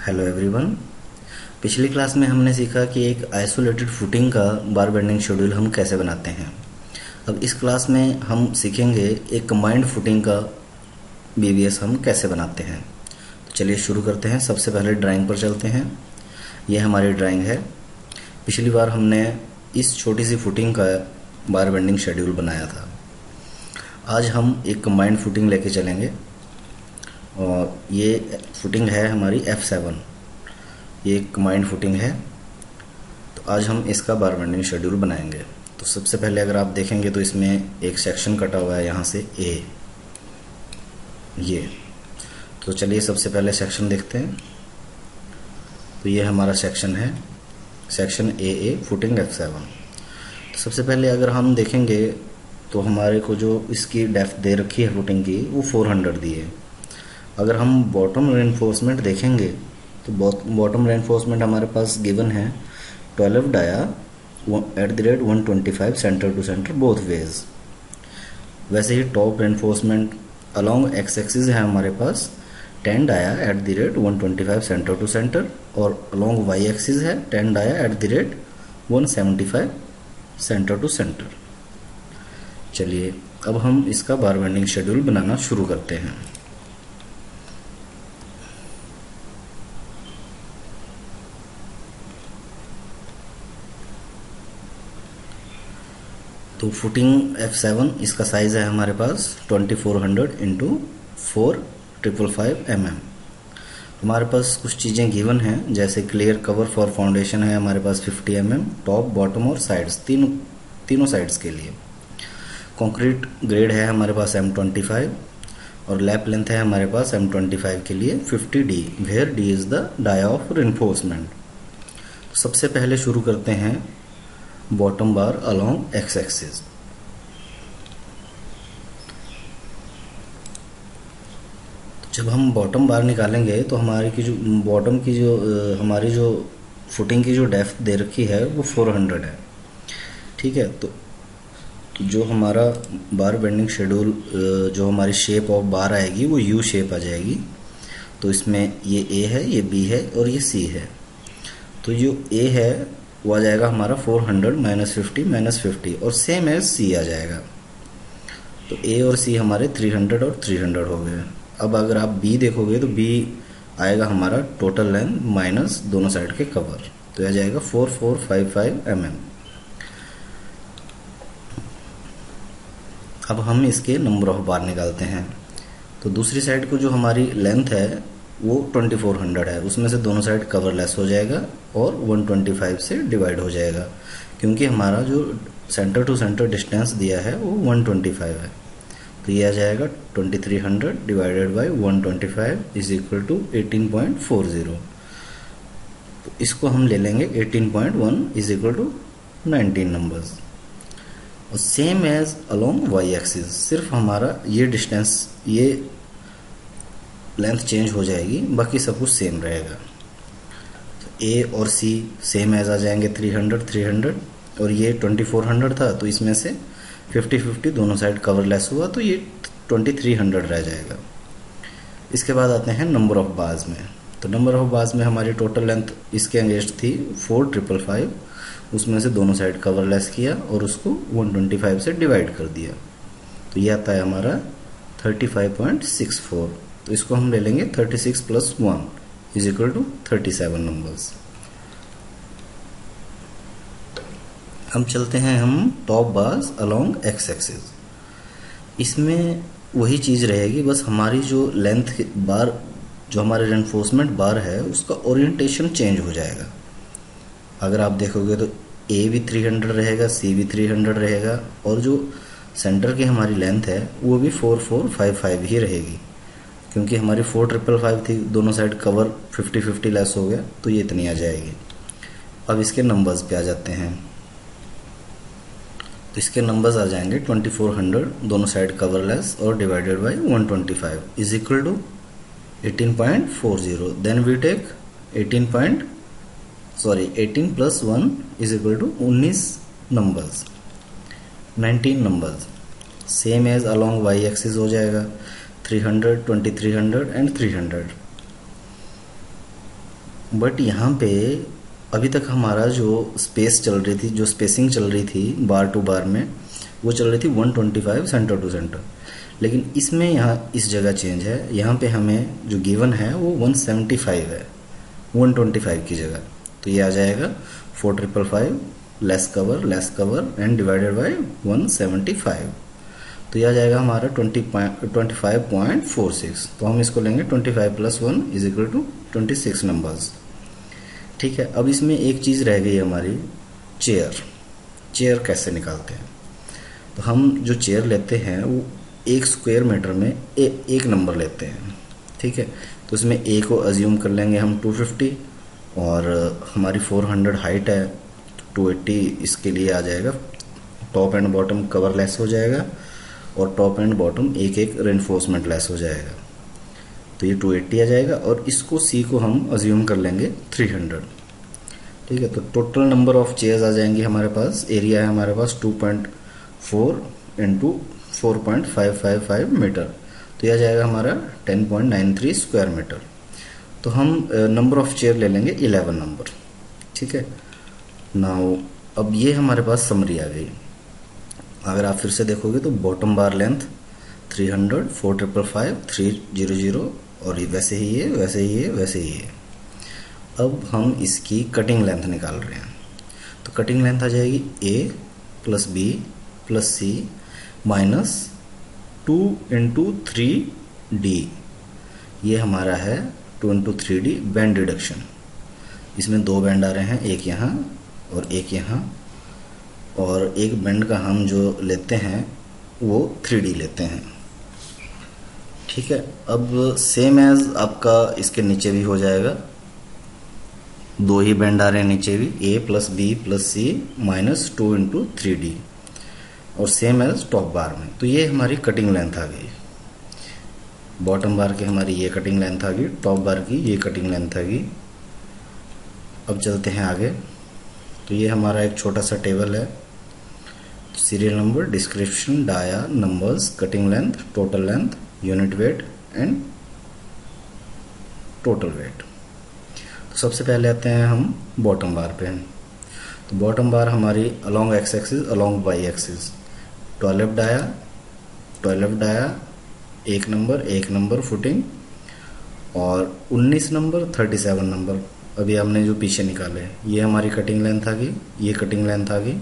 Hello everyone. पिछली class में हमने सीखा कि एक आइसोलेटेड फुटिंग का बार बेंडिंग शेड्यूल हम कैसे बनाते हैं। अब इस क्लास में हम सीखेंगे एक कंबाइंड फुटिंग का बीबीएस हम कैसे बनाते हैं। तो चलिए शुरू करते हैं। सबसे पहले ड्राइंग पर चलते हैं। यह हमारी ड्राइंग है। पिछली बार हमने इस छोटी सी फुटिंग का बार बेंडिंग शेड्यूल बनाया था। आज हम एक कंबाइंड फुटिंग लेके चलेंगे और ये फुटिंग है हमारी F7। ये एक कंबाइंड फुटिंग है। तो आज हम इसका बार बेंडिंग शेड्यूल बनाएंगे। तो सबसे पहले अगर आप देखेंगे तो इसमें एक सेक्शन कटा हुआ है यहाँ से ए, ये। तो चलिए सबसे पहले सेक्शन देखते हैं। तो ये हमारा सेक्शन है, सेक्शन ए फुटिंग F7। तो सबसे पहले अगर हम देखेंगे तो हमारे को जो इसकी डेप्थ दे रखी है फुटिंग की वो 400 दी है। अगर हम बॉटम रेनफोर्समेंट देखेंगे तो बॉटम रेनफोर्समेंट हमारे पास गिवन है 12 dia @125 centre to centre both ways. वैसे ही top reinforcement along X axis है हमारे पास 10 डाया @125 सेंटर टू सेंटर, और अलोंग वाई एक्सिस है 10 डाया @175 सेंटर टू सेंटर। चलिए अब हम इसका बार बेंडिंग शेड्यूल बनाना शुरू करते हैं। तो फुटिंग F7 इसका साइज़ है हमारे पास 2400 इंटू 4555 mm। हमारे पास कुछ चीज़ें गिवन हैं, जैसे क्लियर कवर फॉर फाउंडेशन है हमारे पास 50 mm, टॉप बॉटम और साइड्स तीनों साइड्स के लिए। कंक्रीट ग्रेड है हमारे पास M25 और लैप लेंथ है हमारे पास M25 के लिए 50D, where D is the dia of reinforcement. सबसे पहले शुरू करते हैं bottom bar along X axis. जब हम बॉटम बार निकालेंगे तो हमारी की जो बॉटम की जो हमारी जो फुटिंग की जो डेप्थ दे रखी है वो 400 है। ठीक है। तो जो हमारा बार बेंडिंग शेड्यूल जो हमारी शेप ऑफ बार आएगी वो यू शेप आ जाएगी। तो इसमें ये ए है, ये बी है और ये सी है। तो जो ए है वो आ जाएगा हमारा 400 -50 -50 और सेम एज सी आ जाएगा। तो ए और सी हमारे 300 और 300 हो गए। अब अगर आप बी देखोगे तो बी आएगा हमारा टोटल लेंथ माइनस दोनों साइड के कवर, तो आ जाएगा 4455 mm। अब हम इसके नंबर ऑफ बार निकालते हैं। तो दूसरी साइड को जो हमारी लेंथ है वो 2400 है, उसमें से दोनों साइड कवर लेस हो जाएगा और 125 से डिवाइड हो जाएगा, क्योंकि हमारा जो सेंटर टू सेंटर डिस्टेंस दिया है वो 125 है। तो ये आ जाएगा 2300 divided by 125 is equal to 18.40। तो इसको हम ले लेंगे 18.1 इज इक्वल टू 19 नंबर्स। और same as along Y axis, सिर्फ हमारा ये डिस्टेंस, ये लेंथ चेंज हो जाएगी, बाकी सब कुछ सेम रहेगा। ए और सी सेम एज आ जाएंगे 300 और ये 2400 था, तो इसमें से 50-50 दोनों साइड कवर लेस हुआ, तो ये 2300 रह जाएगा। इसके बाद आते हैं नंबर ऑफ बार्स में। तो नंबर ऑफ बार्स में हमारी टोटल लेंथ इसके अगेंस्ट थी 4555, उसमें से दोनों साइड कवर लेस किया और उसको 125 से डिवाइड कर दिया। तो ये आता है हमारा 35.64। तो इसको हम ले लेंगे 36 + 1 इज इक्वल टू 37 नंबर्स। हम चलते हैं हम top bars along X axis. इसमें वही चीज़ रहेगी, बस हमारी जो लेंथ बार, जो हमारे रेनफोर्समेंट बार है उसका ओरिएंटेशन चेंज हो जाएगा। अगर आप देखोगे तो ए भी 300 रहेगा, सी भी 300 रहेगा, और जो सेंटर की हमारी लेंथ है वो भी 4455 ही रहेगी, क्योंकि हमारी 4555 थी, दोनों साइड कवर 50-50 लेस हो गया, तो ये इतनी आ जाएगी। अब इसके नंबर्स पे आ जाते हैं। तो इसके नंबर्स आ जाएंगे 2400 दोनों साइड कवर लेस और divided by 125 is equal to 18.40। Then we take 18 + 1 is equal to 19 numbers, 19 numbers. Same as along Y axis हो जाएगा 300, 2300 एंड 300। बट यहाँ पे अभी तक हमारा जो स्पेस चल रही थी, जो स्पेसिंग चल रही थी बार टू बार में, वो चल रही थी 125 सेंटर टू सेंटर। लेकिन इसमें यहाँ इस जगह चेंज है, यहाँ पे हमें जो गिवन है वो 175 है 125 की जगह। तो ये आ जाएगा 4555 less cover and divided by 175। तो ये आ जाएगा हमारा 25.46। तो हम इसको लेंगे 25 + 1 = 26 नंबर्स। ठीक है, अब इसमें एक चीज़ रह गई हमारी, चेयर कैसे निकालते हैं। तो हम जो चेयर लेते हैं वो 1 स्क्वायर मीटर में एक नंबर लेते हैं। ठीक है, तो इसमें ए को अज्यूम कर लेंगे हम 250 और हमारी 400 हाइट है, 280 इसके लिए आ जाएगा। Top and bottom cover less हो जाएगा और टॉप एंड बॉटम एक रेनफोर्समेंट लेस हो जाएगा। तो ये 280 आ जाएगा और इसको सी को हम अज्यूम कर लेंगे 300। ठीक है, तो टोटल नंबर ऑफ चेयर्स आ जाएंगी हमारे पास। एरिया है हमारे पास 2.4 × 4.555 मीटर। तो यह आ जाएगा हमारा 10.93 स्क्वायर मीटर। तो हम नंबर ऑफ चेयर ले लेंगे 11 नंबर। ठीक है, नाउ अब ये हमारे पास समरी आ गई। अगर आप फिर से देखोगे तो बॉटम बार लेंथ 300, 4555, 300 और वैसे ही है, वैसे ही है, वैसे ही है। अब हम इसकी कटिंग लेंथ निकाल रहे हैं। तो कटिंग लेंथ आ जाएगी A + B + C -2 × 3D। ये हमारा है 2 × 3D बैंड रिडक्शन। इसमें 2 बैंड आ रहे हैं, एक यहाँ और एक यहाँ, और एक बैंड का हम जो लेते हैं वो 3D लेते हैं। ठीक है, अब सेम एज आपका इसके नीचे भी हो जाएगा। 2 ही बैंड आ रहे हैं नीचे भी, A + B + C -2 × 3D और सेम एज टॉप बार में। तो ये हमारी कटिंग लेंथ आ गई। बॉटम बार की हमारी ये कटिंग लेंथ आ गई, टॉप बार की ये कटिंग लेंथ आ गई। अब चलते हैं आगे। तो ये हमारा एक छोटा सा टेबल है, serial number, description, dia, numbers, cutting length, total length, unit weight and total weight. तो सबसे पहले आते हैं हम बॉटम बार पे। तो बॉटम बार हमारी along X axis, along Y axis, 12 dia, एक नंबर फुटिंग और 19 नंबर, 37 नंबर। अभी हमने जो पीछे निकाले, ये हमारी कटिंग लेंथ आ गई, ये कटिंग लेंथ आ गई।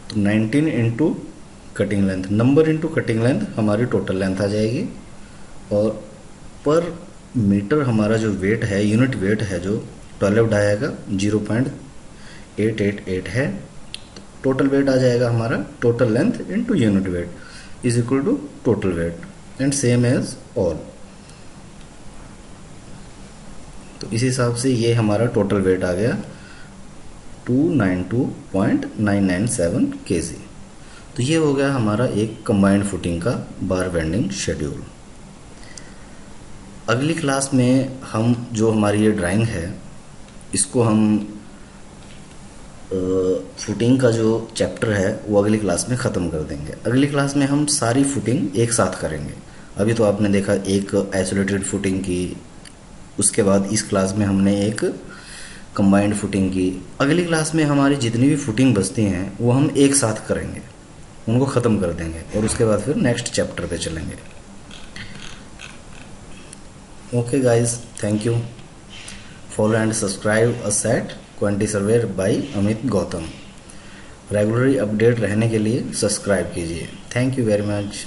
तो 19 × cutting length, number × cutting length हमारी टोटल लेंथ आ जाएगी। और पर मीटर हमारा जो वेट है, यूनिट वेट है जो 12 डाया का 0.888 है। टोटल वेट आ जाएगा हमारा total length × unit weight = total weight and same as all. तो इस हिसाब से ये हमारा टोटल वेट आ गया 292.997 kg। तो ये हो गया हमारा एक कंबाइंड फुटिंग का बार बेंडिंग शेड्यूल। अगली क्लास में हम जो हमारी ये ड्राइंग है, इसको हम फुटिंग का जो चैप्टर है वो अगली क्लास में ख़त्म कर देंगे। अगली क्लास में हम सारी फुटिंग एक साथ करेंगे। अभी तो आपने देखा एक आइसोलेटेड फुटिंग की, उसके बाद इस क्लास में हमने एक कंबाइंड फुटिंग की। अगली क्लास में हमारी जितनी भी फुटिंग बचती हैं वो हम एक साथ करेंगे, उनको ख़त्म कर देंगे और उसके बाद फिर नेक्स्ट चैप्टर पे चलेंगे। Okay guys, thank you. Follow and subscribe a set quantity survey by Amit Gautam. Regularly update रहने के लिए सब्सक्राइब कीजिए। Thank you very much.